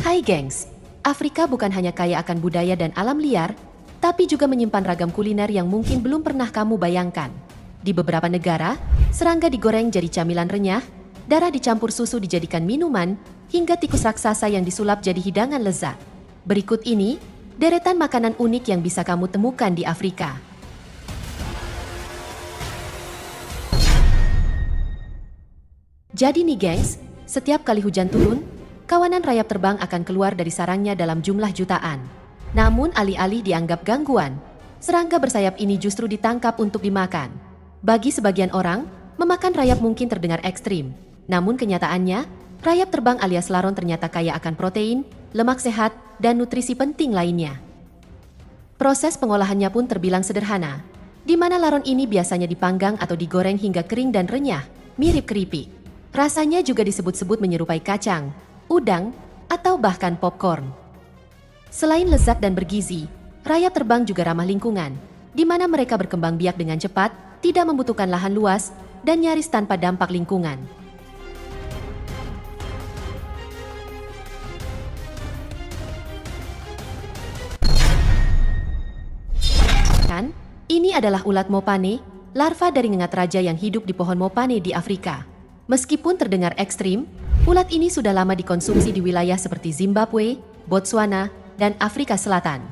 Hai gengs, Afrika bukan hanya kaya akan budaya dan alam liar, tapi juga menyimpan ragam kuliner yang mungkin belum pernah kamu bayangkan. Di beberapa negara, serangga digoreng jadi camilan renyah, darah dicampur susu dijadikan minuman, hingga tikus raksasa yang disulap jadi hidangan lezat. Berikut ini, deretan makanan unik yang bisa kamu temukan di Afrika. Jadi nih gengs, setiap kali hujan turun, kawanan rayap terbang akan keluar dari sarangnya dalam jumlah jutaan. Namun alih-alih dianggap gangguan, serangga bersayap ini justru ditangkap untuk dimakan. Bagi sebagian orang, memakan rayap mungkin terdengar ekstrim. Namun kenyataannya, rayap terbang alias laron ternyata kaya akan protein, lemak sehat, dan nutrisi penting lainnya. Proses pengolahannya pun terbilang sederhana, di mana laron ini biasanya dipanggang atau digoreng hingga kering dan renyah, mirip keripik. Rasanya juga disebut-sebut menyerupai kacang, udang, atau bahkan popcorn. Selain lezat dan bergizi, rayap terbang juga ramah lingkungan, di mana mereka berkembang biak dengan cepat, tidak membutuhkan lahan luas, dan nyaris tanpa dampak lingkungan. Ini adalah ulat mopane, larva dari ngengat raja yang hidup di pohon mopane di Afrika. Meskipun terdengar ekstrim, ulat ini sudah lama dikonsumsi di wilayah seperti Zimbabwe, Botswana, dan Afrika Selatan.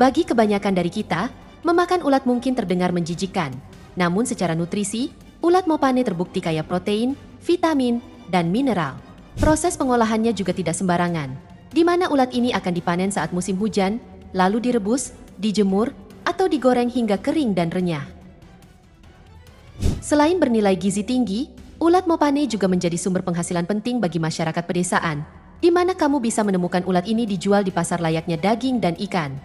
Bagi kebanyakan dari kita, memakan ulat mungkin terdengar menjijikkan. Namun secara nutrisi, ulat mopane terbukti kaya protein, vitamin, dan mineral. Proses pengolahannya juga tidak sembarangan, di mana ulat ini akan dipanen saat musim hujan, lalu direbus, dijemur, atau digoreng hingga kering dan renyah. Selain bernilai gizi tinggi, ulat mopane juga menjadi sumber penghasilan penting bagi masyarakat pedesaan, di mana kamu bisa menemukan ulat ini dijual di pasar layaknya daging dan ikan.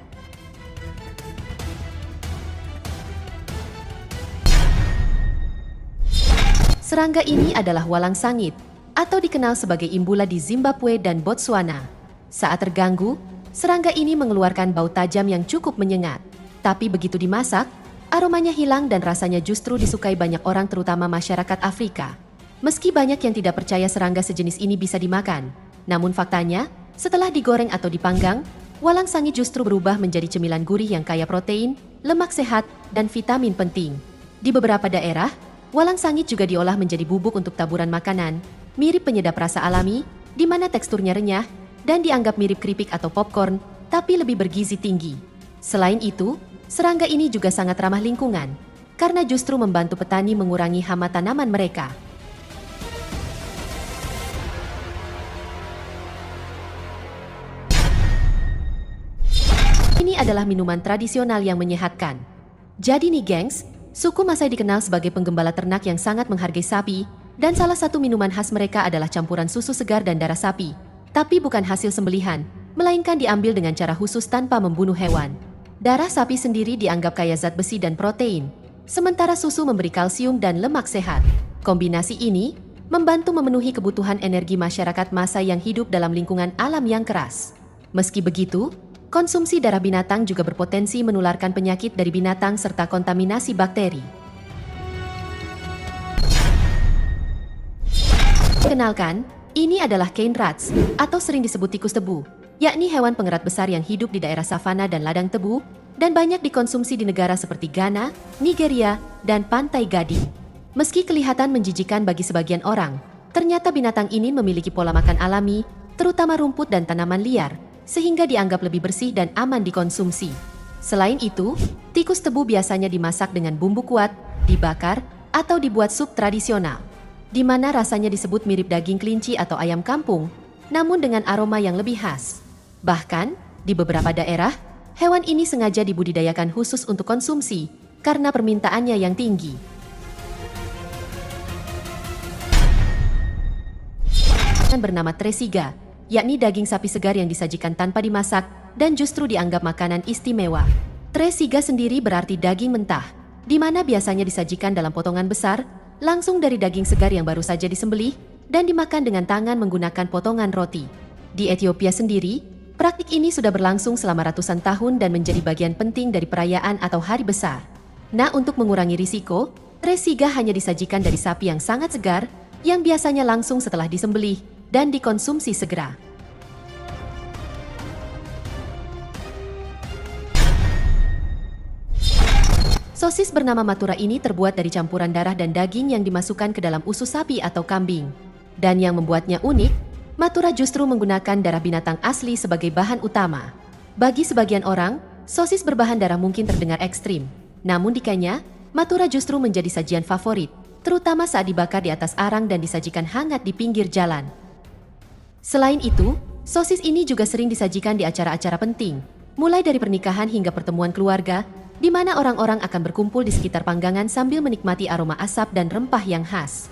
Serangga ini adalah walang sangit, atau dikenal sebagai imbula di Zimbabwe dan Botswana. Saat terganggu, serangga ini mengeluarkan bau tajam yang cukup menyengat. Tapi begitu dimasak, aromanya hilang dan rasanya justru disukai banyak orang terutama masyarakat Afrika. Meski banyak yang tidak percaya serangga sejenis ini bisa dimakan, namun faktanya, setelah digoreng atau dipanggang, walang sangit justru berubah menjadi cemilan gurih yang kaya protein, lemak sehat, dan vitamin penting. Di beberapa daerah, walang sangit juga diolah menjadi bubuk untuk taburan makanan, mirip penyedap rasa alami, di mana teksturnya renyah, dan dianggap mirip keripik atau popcorn, tapi lebih bergizi tinggi. Selain itu, serangga ini juga sangat ramah lingkungan, karena justru membantu petani mengurangi hama tanaman mereka. Ini adalah minuman tradisional yang menyehatkan. Jadi nih gengs, suku Masai dikenal sebagai penggembala ternak yang sangat menghargai sapi, dan salah satu minuman khas mereka adalah campuran susu segar dan darah sapi. Tapi bukan hasil sembelihan, melainkan diambil dengan cara khusus tanpa membunuh hewan. Darah sapi sendiri dianggap kaya zat besi dan protein, sementara susu memberi kalsium dan lemak sehat. Kombinasi ini membantu memenuhi kebutuhan energi masyarakat Masai yang hidup dalam lingkungan alam yang keras. Meski begitu, konsumsi darah binatang juga berpotensi menularkan penyakit dari binatang serta kontaminasi bakteri. Kenalkan, ini adalah cane rats, atau sering disebut tikus tebu, yakni hewan pengerat besar yang hidup di daerah savana dan ladang tebu, dan banyak dikonsumsi di negara seperti Ghana, Nigeria, dan Pantai Gading. Meski kelihatan menjijikan bagi sebagian orang, ternyata binatang ini memiliki pola makan alami, terutama rumput dan tanaman liar, sehingga dianggap lebih bersih dan aman dikonsumsi. Selain itu, tikus tebu biasanya dimasak dengan bumbu kuat, dibakar, atau dibuat sup tradisional, di mana rasanya disebut mirip daging kelinci atau ayam kampung, namun dengan aroma yang lebih khas. Bahkan, di beberapa daerah, hewan ini sengaja dibudidayakan khusus untuk konsumsi, karena permintaannya yang tinggi. Bernama tresiga, yakni daging sapi segar yang disajikan tanpa dimasak, dan justru dianggap makanan istimewa. Tresiga sendiri berarti daging mentah, di mana biasanya disajikan dalam potongan besar, langsung dari daging segar yang baru saja disembelih, dan dimakan dengan tangan menggunakan potongan roti. Di Ethiopia sendiri, praktik ini sudah berlangsung selama ratusan tahun dan menjadi bagian penting dari perayaan atau hari besar. Nah, untuk mengurangi risiko, tresiga hanya disajikan dari sapi yang sangat segar, yang biasanya langsung setelah disembelih, dan dikonsumsi segera. Sosis bernama Matura ini terbuat dari campuran darah dan daging yang dimasukkan ke dalam usus sapi atau kambing. Dan yang membuatnya unik, Matura justru menggunakan darah binatang asli sebagai bahan utama. Bagi sebagian orang, sosis berbahan darah mungkin terdengar ekstrim. Namun di Kenya, Matura justru menjadi sajian favorit, terutama saat dibakar di atas arang dan disajikan hangat di pinggir jalan. Selain itu, sosis ini juga sering disajikan di acara-acara penting, mulai dari pernikahan hingga pertemuan keluarga, di mana orang-orang akan berkumpul di sekitar panggangan sambil menikmati aroma asap dan rempah yang khas.